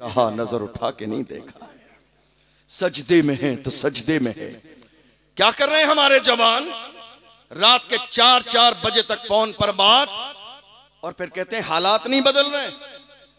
रहा, नजर उठा के नहीं देखा। सजदे में है तो सजदे में है। क्या कर रहे हैं हमारे जवान? रात के 4-4 बजे तक फोन पर बात, और फिर कहते हैं हालात नहीं बदल रहे,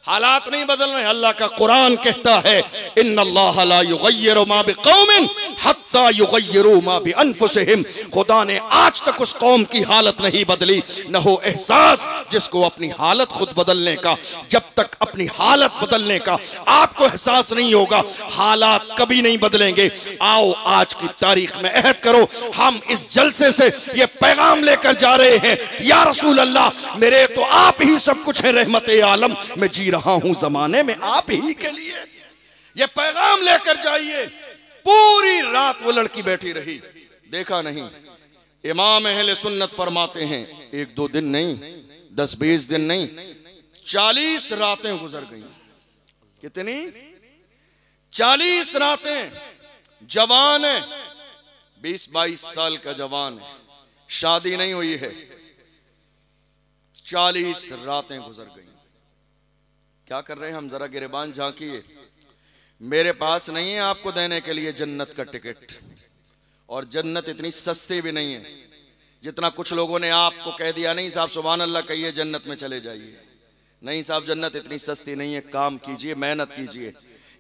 हालात नहीं बदल रहे। अल्लाह का कुरान कहता है इन्नल्लाह ला युगय्यिरु मा बिकौमिन हत्ता युगय्यिरु मा बिअनफुसिहिम। खुदा ने आज तक उस कौम की हालत नहीं बदली, न हो एहसास जिसको अपनी हालत खुद बदलने का। जब तक अपनी हालत बदलने का आपको एहसास नहीं होगा, हालात कभी नहीं बदलेंगे। आओ आज की तारीख में अहद करो, हम इस जलसे से ये पैगाम लेकर जा रहे हैं, या रसूल अल्लाह मेरे तो आप ही सब कुछ है, रहमत आलम में जी रहा हूं जमाने में आप ही के लिए। ये पैगाम लेकर जाइए। पूरी रात वो लड़की बैठी रही, देखा नहीं। इमाम अहले सुन्नत फरमाते हैं 1-2 दिन नहीं, 10-20 दिन नहीं, 40 रातें गुजर गई। कितनी? 40 रातें। जवान है, 20-22 साल का जवान है, शादी नहीं हुई है, 40 रातें गुजर गई। क्या कर रहे हैं हम? जरा गिरेबान झांकिए। मेरे पास नहीं है आपको देने के लिए जन्नत का टिकट, और जन्नत इतनी सस्ती भी नहीं है जितना कुछ लोगों ने आपको कह दिया। नहीं साहब सुभान अल्लाह कहिए, जन्नत में चले जाइए। नहीं साहब, जन्नत इतनी सस्ती नहीं है। काम कीजिए, मेहनत कीजिए।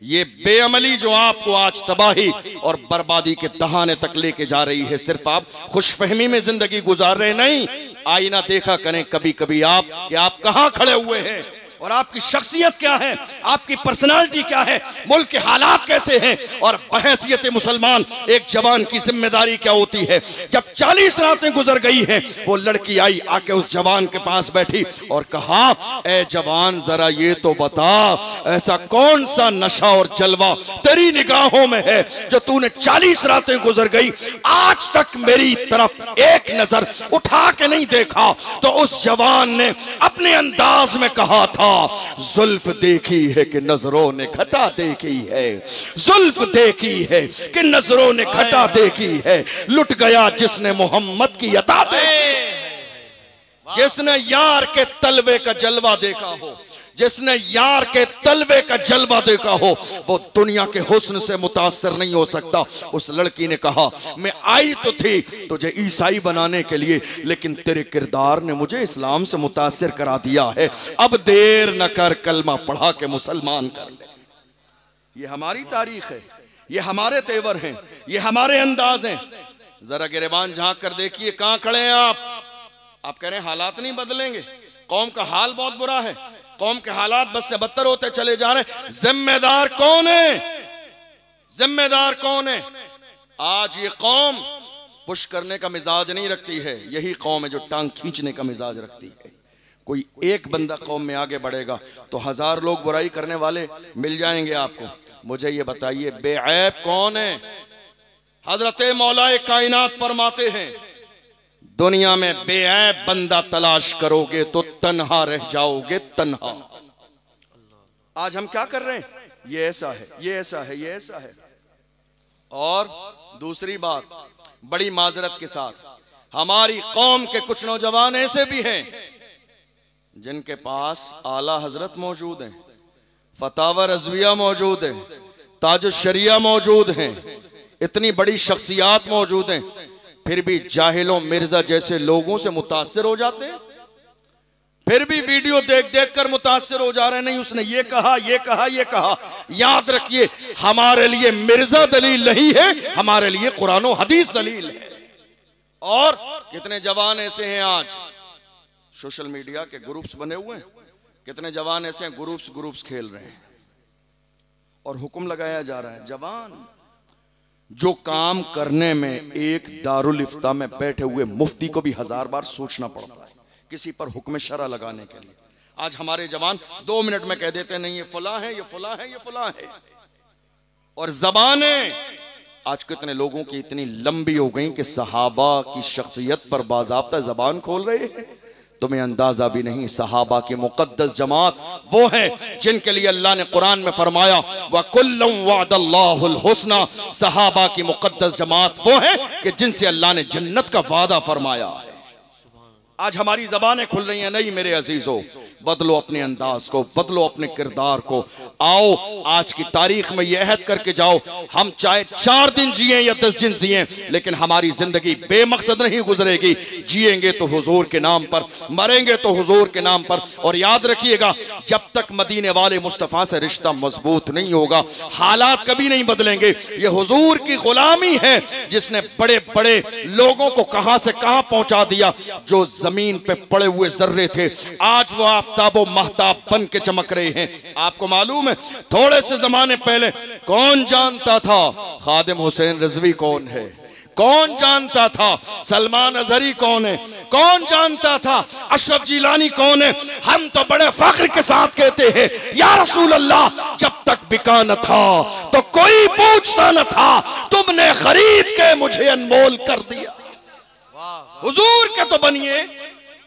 ये बेअमली जो आपको आज तबाही और बर्बादी के दहाने तक लेके जा रही है, सिर्फ आप खुशफहमी में जिंदगी गुजार रहे नहीं। आईना देखा करें कभी कभी आप कि आप कहां खड़े हुए हैं और आपकी शख्सियत क्या है, आपकी पर्सनालिटी क्या है, मुल्क के हालात कैसे हैं, और बहैसियत मुसलमान एक जवान की जिम्मेदारी क्या होती है। जब 40 रातें गुजर गई हैं, वो लड़की आई, आके उस जवान के पास बैठी और कहा, ए जवान जरा ये तो बता, ऐसा कौन सा नशा और जलवा तेरी निगाहों में है जो तूने 40 रातें गुजर गई आज तक मेरी तरफ एक नजर उठा के नहीं देखा। तो उस जवान ने अपने अंदाज में कहा था, जुल्फ देखी है कि नजरों ने घटा देखी है, जुल्फ देखी है कि नजरों ने घटा देखी है। लुट गया जिसने मोहम्मद की अता देखी, जिसने यार के तलवे का जलवा देखा हो, जिसने यार के तलवे का जलवा देखा हो, वो दुनिया के हुस्न से मुतासर नहीं हो सकता। उस लड़की ने कहा, मैं आई तो थी तुझे ईसाई बनाने के लिए, लेकिन तेरे किरदार ने मुझे इस्लाम से मुतासर करा दिया है। अब देर न कर, कलमा पढ़ा के मुसलमान कर ले। ये हमारी तारीख है, ये हमारे तेवर हैं, ये हमारे अंदाज हैं। जरा गिरेबान झांक कर देखिए, कहां खड़े हैं आप कह रहे हैं हालात नहीं बदलेंगे। कौम का हाल बहुत बुरा है, कौम के हालात बस से बदतर होते चले जा रहे हैं। जिम्मेदार कौन है? जिम्मेदार कौन है? आज ये कौम पुश करने का मिजाज नहीं रखती है, यही कौम है जो टांग खींचने का मिजाज रखती है। कोई एक बंदा कौम में आगे बढ़ेगा तो 1000 लोग बुराई करने वाले मिल जाएंगे आपको। मुझे ये बताइए, बेऐब कौन है? हजरत मौलाए कायनात फरमाते हैं, दुनिया में बेऐब बंदा तलाश करोगे तो तन्हा रह जाओगे, तन्हा। आज हम क्या कर रहे हैं? ये ऐसा है, ये ऐसा है, ये ऐसा है। और दूसरी बात, बड़ी माजरत के साथ, हमारी कौम के कुछ नौजवान ऐसे भी हैं जिनके पास आला हजरत मौजूद हैं, फतावा रज़विया मौजूद है, ताज शरिया मौजूद हैं, इतनी बड़ी शख्सियात मौजूद हैं, फिर भी जाहिलों मिर्जा जैसे लोगों से मुतासिर हो जाते हैं। फिर भी वीडियो देख देख कर मुतासिर हो जा रहे हैं। नहीं उसने ये कहा, ये कहा, ये कहा। याद रखिए, हमारे लिए मिर्जा दलील नहीं है, हमारे लिए कुरान और हदीस दलील है। और कितने जवान ऐसे हैं आज सोशल मीडिया के ग्रुप्स बने हुए हैं, कितने जवान ऐसे हैं ग्रुप्स खेल रहे हैं और हुक्म लगाया जा रहा है। जवान जो काम करने में एक दारुल इफ्ता में बैठे हुए मुफ्ती को भी 1000 बार सोचना पड़ता है किसी पर हुक्म शरा लगाने के लिए। आज हमारे जवान 2 मिनट में कह देते नहीं ये फला है, ये फला है, ये फला है। और ज़बाने आज कितने लोगों की इतनी लंबी हो गई कि सहाबा की शख्सियत पर बाज़ाब्ता ज़बान खोल रहे हैं। तुम्हें अंदाजा भी नहीं, सहाबा की मुकद्दस जमात वो है जिनके लिए अल्लाह ने कुरान में फरमाया वकुल्लुम वअदल्लाहुल हुस्ना। सहाबा की मुकद्दस जमात वो है कि जिनसे अल्लाह ने जन्नत का वादा फरमाया है। आज हमारी जबानें खुल रही हैं, नहीं मेरे अजीजों, बदलो अपने अंदाज को, बदलो अपने किरदार को। आओ आज की तारीख में यह अहद करके जाओ, हम चाहे 4 दिन जिए या 10 दिन जिए, लेकिन हमारी जिंदगी बेमकसद नहीं गुजरेगी। जिएंगे तो हुजूर के नाम पर, मरेंगे तो हुजूर के नाम पर। और याद रखिएगा, जब तक मदीने वाले मुस्तफ़ा से रिश्ता मजबूत नहीं होगा, हालात कभी नहीं बदलेंगे। ये हुजूर की गुलामी है जिसने बड़े बड़े लोगों को कहां से कहां पहुंचा दिया। जो जमीन पे पड़े हुए जर्रे थे, आज वो आफताबो महताब बन के चमक रहे हैं। आपको मालूम है, थोड़े से जमाने पहले कौन जानता था खादिम हुसैन रिजवी कौन है? कौन जानता था सलमान अजहरी कौन है? कौन जानता था अशरफ जिलानी कौन है? हम तो बड़े फख्र के साथ कहते हैं, या रसूल अल्लाह, जब तक बिका न था तो कोई पूछता न था, तुमने खरीद के मुझे अनमोल कर दिया। हुजूर के तो बनिए,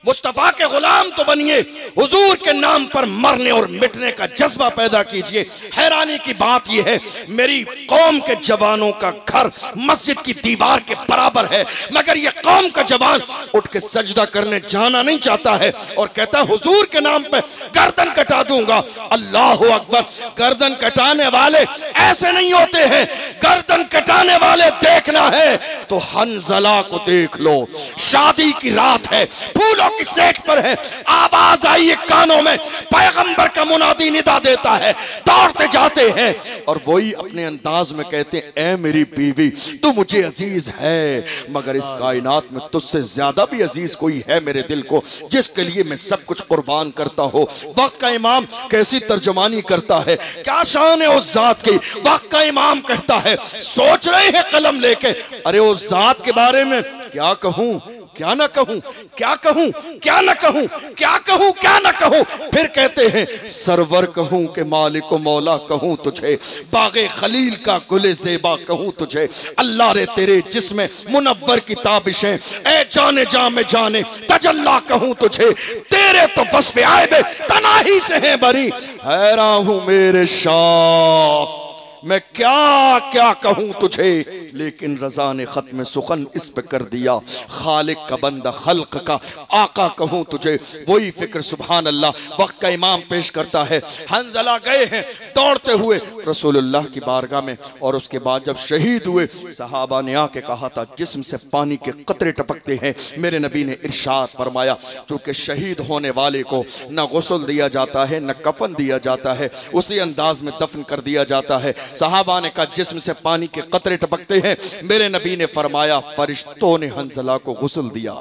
मुस्तफा के गुलाम तो बनिए, हुजूर के नाम पर मरने और मिटने का जज्बा पैदा कीजिए। हैरानी की बात यह है, मेरी कौम के जवानों का घर मस्जिद की दीवार के बराबर है, मगर यह कौम का जवान उठ के सजदा करने जाना नहीं चाहता है और कहता है हुजूर के नाम पे गर्दन कटा दूंगा। अल्लाह अकबर। गर्दन कटाने वाले ऐसे नहीं होते हैं, गर्दन कटाने वाले देखना है तो हंजला को देख लो। शादी की रात है, फूलों की सेक पर है, आवाज आई है कानों में, पैगंबर का मुनादी निदा देता है, दौड़ते जाते हैं और वही अपने अंदाज में कहते हैं, ऐ मेरी बीवी तू मुझे अजीज है, मगर इस कायनात में तुझसे ज्यादा भी अजीज कोई है मेरे दिल को, जिसके लिए मैं सब कुछ कुर्बान करता हो। वक्त का इमाम कैसी तर्जुमानी करता है, क्या शान है उस जात की। वक्त का इमाम कहता है, सोच रहे हैं कलम लेके, अरे उस जात के बारे में क्या कहूं, क्या ना कहूं, क्या कहूं, क्या ना कहूं, क्या कहूं, क्या ना कहूं। फिर कहते हैं, सरवर कहूं के मालिक मौला कहूं तुझे, बागे खलील का गुले ज़ेबा कहूं तुझे, अल्लाह रे तेरे जिस्म मुनव्वर की ताबिशें, ए जाने जा में जाने तजल्ला कहूं तुझे, तेरे तो वस्फ़ आयबे तनाही से हैं बरी, हैरान हूं मेरे शाह मैं क्या क्या कहूं तुझे, लेकिन रजा ने खत्म सुखन इस पे कर दिया, खालिक का बंदा खल्क का आका कहूं तुझे। वही फिक्र सुभान अल्लाह वक्त का इमाम पेश करता है। हंजला गए हैं दौड़ते हुए रसूलुल्लाह की बारगाह में, और उसके बाद जब शहीद हुए सहाबा ने आके कहा था, जिस्म से पानी के कतरे टपकते हैं। मेरे नबी ने इरशाद फरमाया, चूंकि शहीद होने वाले को न गुस्ल दिया जाता है न कफन दिया जाता है, उसी अंदाज में दफन कर दिया जाता है। सहाबा ने कहा, जिस्म से पानी के कतरे टपकते हैं। मेरे नबी ने फरमाया, फरिश्तों ने हंजला को गुस्ल दिया।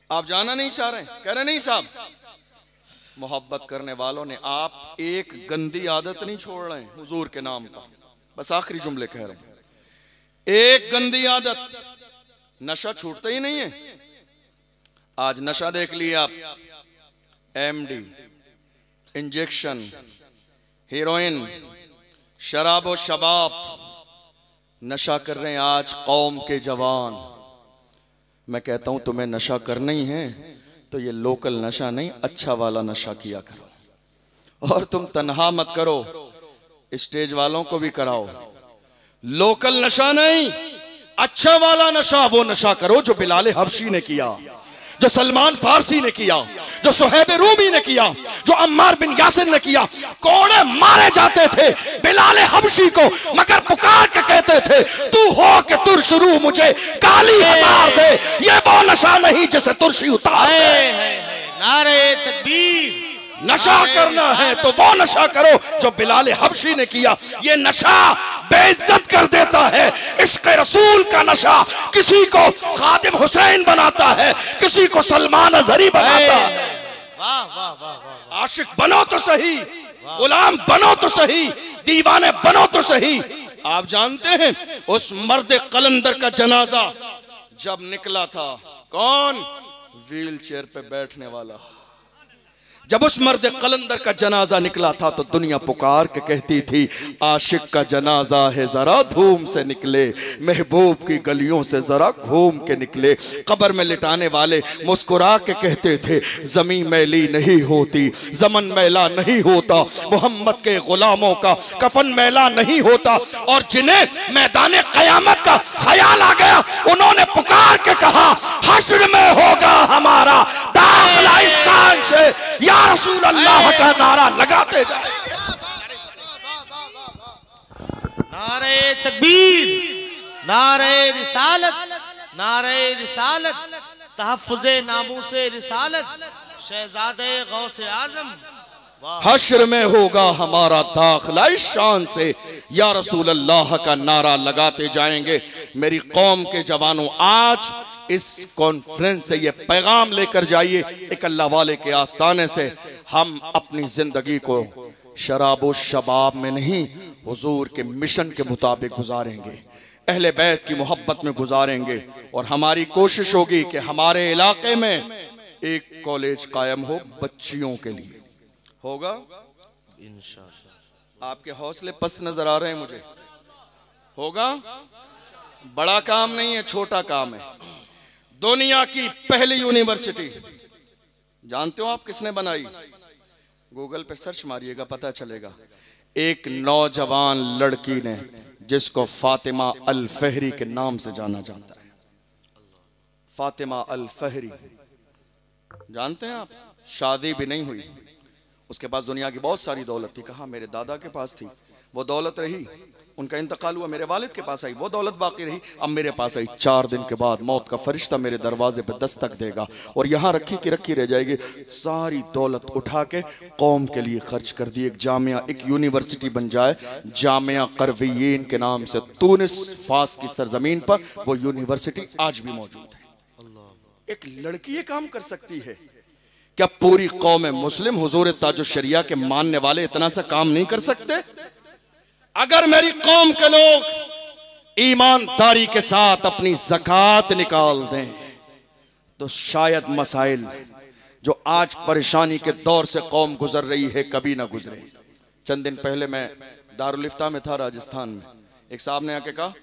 आप जाना नहीं चाह रहे? कह रहे नहीं साहब, मोहब्बत करने वालों ने आप एक गंदी आदत नहीं छोड़ रहे हैं हुजूर के नाम पर। बस आखिरी जुमले कह रहा हूं, एक गंदी आदत, नशा छूटता ही नहीं है। आज नशा देख लिया आप, एमडी, इंजेक्शन, हीरोइन, शराब और शबाब, नशा कर रहे हैं आज कौम के जवान। मैं कहता हूं तुम्हें नशा करना ही है तो ये लोकल नशा नहीं, अच्छा वाला नशा किया करो। और तुम तन्हा मत करो, स्टेज वालों को भी कराओ। लोकल नशा नहीं, अच्छा वाला नशा, वो नशा करो जो बिलाल हबशी ने किया, जो सलमान फारसी ने किया, जो सुहैब रूमी ने किया, जो अम्मार बिन यासिर ने किया। कोड़े मारे जाते थे बिलाल हबशी को, मगर पुकार के कहते थे, तू हो के तुर शुरू मुझे गाली हजार दे, ये वो नशा नहीं जिसे तुरशी उतार दे। नारे तकबीर। नशा करना है तो वो नशा करो जो बिलाल हबशी ने किया। ये नशा बेइज्जत कर देता है। इश्क रसूल का नशा किसी को खादिम हुसैन बनाता है, किसी को सलमान अजहरी बनाता है। वाह वाह वाह वाह। आशिक बनो तो सही, गुलाम बनो तो सही, दीवाने बनो तो सही। आप जानते हैं उस मर्द कलंदर का जनाजा जब निकला था, कौन? व्हील चेयर पे बैठने वाला, जब उस मर्द कलंदर का जनाजा निकला था तो दुनिया पुकार के कहती थी आशिक का जनाजा है जरा धूम से निकले, महबूब की गलियों से जरा घूम के निकले। कब्र में लिटाने वाले मुस्कुरा के कहते थे जमीन मैली नहीं होती, जमन मैला नहीं होता, मोहम्मद के गुलामों का कफन मैला नहीं होता। और जिन्हें मैदान कयामत का ख्याल आ गया उन्होंने पुकार के कहा हश्र में होगा हमारा दाखिला इस शान से, या रसूल अल्लाह का नारा लगाते जाए। नारे तकबीर, नारे रिसालत, नारे रिसालत, तहफ्फुज़े नामूसे रिसालत, शहजादे गौसे आज़म। हश्र में होगा हमारा दाखिला इस शान से, या रसूल अल्लाह का नारा लगाते जाएंगे। मेरी कौम के जवानों, आज इस कॉन्फ्रेंस से ये पैगाम लेकर जाइए, एक अल्लाह वाले के आस्थाने से हम अपनी जिंदगी को शराब शबाब में नहीं, हुजूर के मिशन के मुताबिक गुजारेंगे, अहले बैत की मोहब्बत में गुजारेंगे। और हमारी कोशिश होगी कि हमारे इलाके में एक कॉलेज कायम हो बच्चियों के लिए। होगा इंशाअल्लाह। आपके हौसले पस्त नजर आ रहे हैं मुझे। होगा, बड़ा काम नहीं है, छोटा काम है। दुनिया की पहली यूनिवर्सिटी जानते हो आप किसने बनाई? गूगल पे सर्च मारिएगा पता चलेगा। एक नौजवान लड़की ने जिसको फातिमा अल फहरी के नाम से जाना जाता है। फातिमा अल फहरी जानते हैं आप? शादी भी नहीं हुई, उसके पास दुनिया की बहुत सारी दौलत थी। कहा मेरे दादा के पास थी, वो दौलत रही, उनका इंतकाल हुआ, मेरे वालिद के पास आई, वो दौलत बाकी रही, अब मेरे पास आई। 4 दिन के बाद मौत का फरिश्ता मेरे दरवाजे पे दस्तक देगा और यहाँ रखी की रखी रह जाएगी। सारी दौलत उठा के कौम के लिए खर्च कर दी। एक जामिया, एक यूनिवर्सिटी बन जाए, जामिया करवियीन के नाम से, तूनिस फास की सरजमीन पर वो यूनिवर्सिटी आज भी मौजूद है। एक लड़की ये काम कर सकती है, क्या पूरी कौम मुस्लिम हुजूर ताजुश शरिया के मानने वाले इतना सा काम नहीं कर सकते? अगर मेरी कौम के लोग ईमानदारी के साथ अपनी ज़कात निकाल दें तो शायद मसाइल जो आज परेशानी के दौर से कौम गुजर रही है कभी ना गुजरे। चंद दिन पहले मैं दारुल इफ्ता में था राजस्थान में, एक साहब ने आके कहा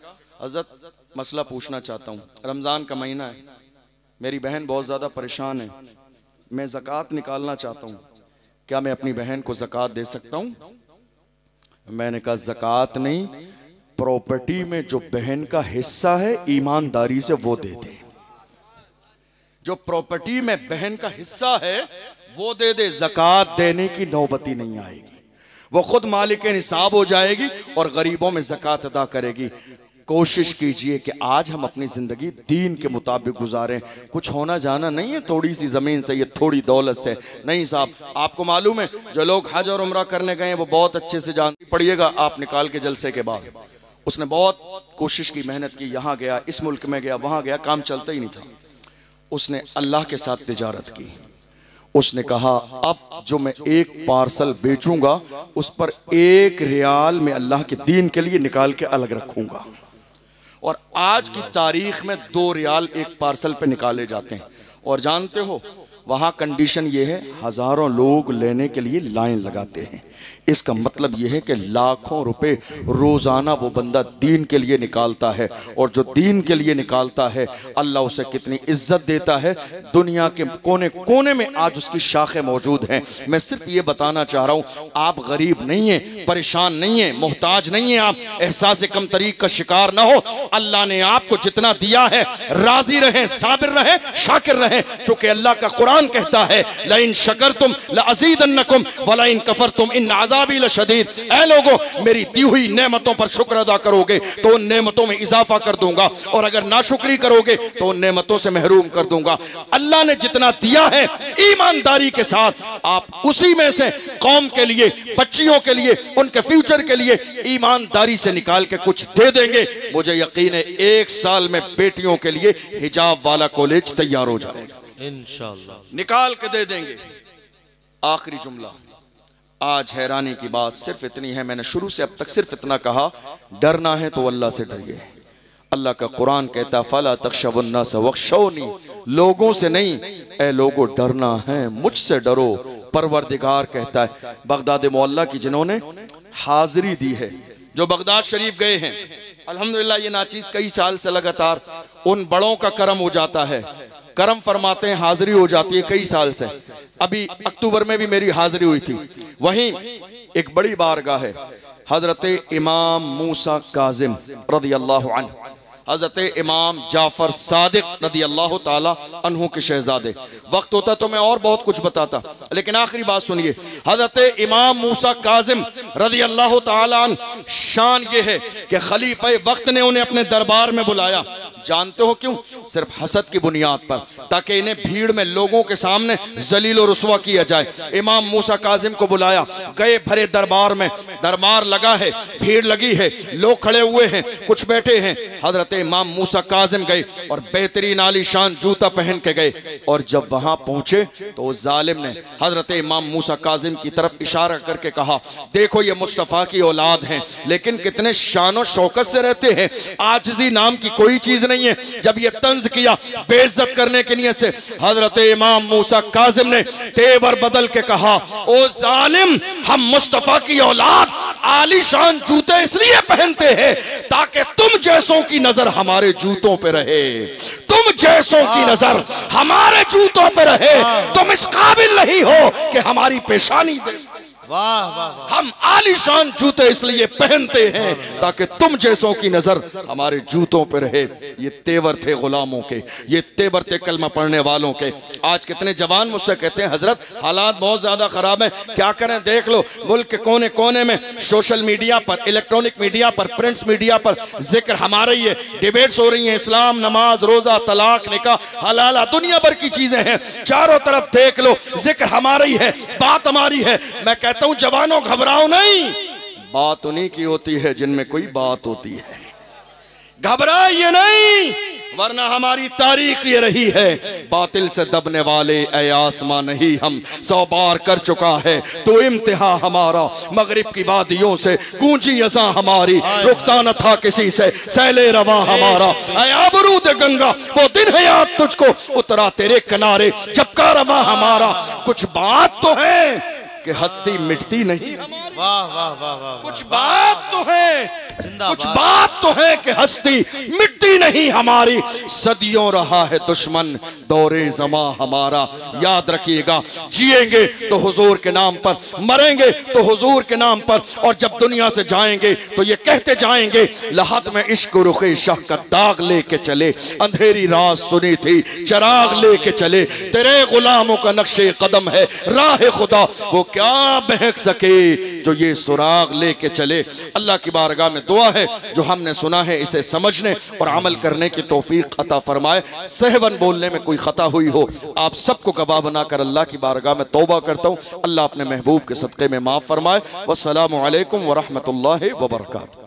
हज़रत मसला पूछना चाहता हूँ, रमज़ान का महीना है, मेरी बहन बहुत ज़्यादा परेशान है, मैं ज़कात निकालना चाहता हूँ, क्या मैं अपनी बहन को ज़कात दे सकता हूँ? मैंने कहा ज़कात नहीं, प्रॉपर्टी में जो बहन का हिस्सा है ईमानदारी से वो दे दे। जो प्रॉपर्टी में बहन का हिस्सा है वो दे दे, ज़कात देने की नौबती नहीं आएगी, वो खुद मालिक निसाब हो जाएगी और गरीबों में ज़कात अदा करेगी। कोशिश कीजिए कि आज हम अपनी जिंदगी दीन के मुताबिक गुजारें। कुछ होना जाना नहीं है थोड़ी सी जमीन से, ये थोड़ी दौलत से नहीं। साहब आपको मालूम है जो लोग हज और उम्रा करने गए वो बहुत अच्छे से जानते पड़िएगा। आप निकाल के जलसे के बाद, उसने बहुत कोशिश की, मेहनत की, यहाँ गया, इस मुल्क में गया, वहाँ गया, काम चलता ही नहीं था। उसने अल्लाह के साथ तिजारत की। उसने कहा अब जो मैं एक पार्सल बेचूंगा उस पर 1 रियाल में अल्लाह के दीन के लिए निकाल के अलग रखूंगा। और आज की तारीख में 2 रियाल एक पार्सल पे निकाले जाते हैं। और जानते हो वहाँ कंडीशन ये है, हज़ारों लोग लेने के लिए लाइन लगाते हैं। इसका मतलब यह है कि लाखों रुपए रोज़ाना वो बंदा दीन के लिए निकालता है, और जो दीन के लिए निकालता है अल्लाह उसे कितनी इज्जत देता है। दुनिया के कोने कोने में आज उसकी शाखें मौजूद हैं। मैं सिर्फ ये बताना चाह रहा हूँ, आप गरीब नहीं हैं, परेशान नहीं हैं, मोहताज नहीं हैं, आप एहसास कमतरी का शिकार ना हो। अल्लाह ने आपको जितना दिया है राजी रहें, साबिर रहें, शाकिर रहें, चूँकि अल्लाह का कुरान कहता है लइन शकरतुम लअज़ीदन्नकुम वलइन कफरतुम इन अज़ाबी लशदीद। ऐ लोगों, मेरी दी हुई नेमतों पर शुक्र अदा करोगे तो उन नेमतों में इजाफा कर दूंगा, और अगर नाशुक्री करोगे तो उन नेमतों से महरूम कर दूंगा। अल्लाह ने जितना दिया है ईमानदारी के साथ आप उसी में से कौम के लिए, बच्चियों के लिए, उनके फ्यूचर के लिए ईमानदारी से निकाल के कुछ दे देंगे। मुझे यकीन है 1 साल में बेटियों के लिए हिजाब वाला कॉलेज तैयार हो जाएगा इंशाअल्लाह, निकाल के दे देंगे। आखिरी जुमला, आज हैरानी की बात सिर्फ इतनी है, मैंने शुरू से अब तक सिर्फ इतना कहा, डरना है तो अल्लाह से डरिए। अल्लाह का कुरान कहता फला तख्शवुन्नास वख्शौनी, लोगों से नहीं, ए लोगों डरना है मुझसे डरो, परवरदिगार कहता है बगदाद मोहल्ला की जिन्होंने हाजिरी दी है, जो बगदाद शरीफ गए हैं, अल्हम्दुलिल्लाह ये नाचीज कई साल से लगातार उन बड़ों का करम हो जाता है, करम फरमाते हैं, हाजिरी हो जाती है कई साल से। अभी अक्टूबर में भी मेरी हाजिरी हुई थी। वहीं एक बड़ी बारगाह है, हजरत इमाम मूसा काजिम रदी अल्लाह अन्हु, हजरत इमाम जाफर सादिक रदी अल्लाह ताला अन्हु के शहजादे। वक्त होता तो मैं और बहुत कुछ बताता, लेकिन आखिरी बात सुनिए, हजरत इमाम मूसा काजिम रदी अल्लाह ताला अन्हु, शान ये है कि खलीफा वक्त ने उन्हें अपने दरबार में बुलाया। जानते हो क्यों? सिर्फ हसद की बुनियाद पर, ताकि इन्हें भीड़ में लोगों के सामने जलील और रुस्वा किया जाए। इमाम मूसा काजिम को बुलाया, गए भरे दरबार में, दरबार लगा है, भीड़ लगी है, लोग खड़े हुए हैं, कुछ बैठे हैं। हजरत इमाम मूसा काजिम गए और बेहतरीन आलीशान जूता पहन के गए, और जब वहां पहुंचे तो उस जालिम ने हजरत इमाम मूसा काजिम की तरफ इशारा करके कहा, देखो ये मुस्तफ़ा की औलाद हैं, लेकिन कितने शान शौकत से रहते हैं, आजिज़ी नाम की कोई चीज नहीं है। जब ये तंज किया बेइज्जत करने की नियत से, हजरत इमाम मूसा काजिम ने तेवर बदल के कहा, ओ जालिम, हम मुस्तफा की औलाद आलीशान जूते इसलिए पहनते हैं ताकि तुम जैसों की नजर हमारे जूतों पे रहे, तुम जैसों की नजर हमारे जूतों पे रहे। तुम इस काबिल नहीं हो कि हमारी पेशानी दे। वाह वाह वाह। हम आलीशान जूते इसलिए पहनते हैं ताकि तुम जैसों की नजर हमारे जूतों पर रहे। ये तेवर थे गुलामों के, ये तेवर थे कलमा पढ़ने वालों के। आज कितने जवान मुझसे कहते हैं, हजरत हालात बहुत ज्यादा खराब हैं, क्या करें? देख लो मुल्क के कोने कोने में सोशल मीडिया पर, इलेक्ट्रॉनिक मीडिया पर, प्रिंट्स मीडिया पर जिक्र हमारा ही है, डिबेट्स हो रही हैं, इस्लाम, नमाज, रोजा, तलाक, निकाह, हलाला, दुनिया भर की चीजें हैं, चारों तरफ देख लो जिक्र हमारा ही है, बात हमारी है। मैं कहता हूं जवानों घबराओ नहीं, बात उन्हीं की होती है जिनमें कोई बात होती है, घबराइए नहीं, वरना हमारी तारीख ये रही है, बातिल से दबने वाले ऐ आसमां नहीं हम 100 बार कर चुका है तो इम्तिहा हमारा, मगरिब की वादियों से गूंजी अज़ां हमारी, रुकता न था किसी से सैले रवा हमारा। ऐ आबरूद गंगा वो दिन है याद तुझको, उतरा तेरे किनारे जब का रवा हमारा। कुछ बात तो है कि हस्ती मिटती नहीं हमारी, वाह वाह वाह वाह। कुछ बात तो है, कुछ जिंदाबाद। बात तो है कि हस्ती मिटती नहीं हमारी। सदियों रहा है दुश्मन दौरे ज़मा हमारा, याद रखिएगा, जिएंगे तो हुजूर के नाम पर, मरेंगे तो हुजूर के नाम पर, और जब दुनिया से जाएंगे तो ये कहते जाएंगे, लहद में इश्क रुखे शाह का दाग लेके चले, अंधेरी रात सुनी थी चराग लेके चले, तेरे गुलामों का नक्शे कदम है राह खुदा, वो क्या बहक सके जो ये सुराग लेके चले। अल्लाह की बारगाह में दुआ है जो हमने सुना है इसे समझने और अमल करने की तौफीक अता फरमाए। सहवन बोलने में कोई खता हुई हो आप सबको गवाह बनाकर अल्लाह की बारगाह में तौबा करता हूँ। अल्लाह अपने महबूब के सदक़े में माफ़ फरमाए। वस्सलामु अलैकुम व रहमतुल्लाहि व बरकातुहू।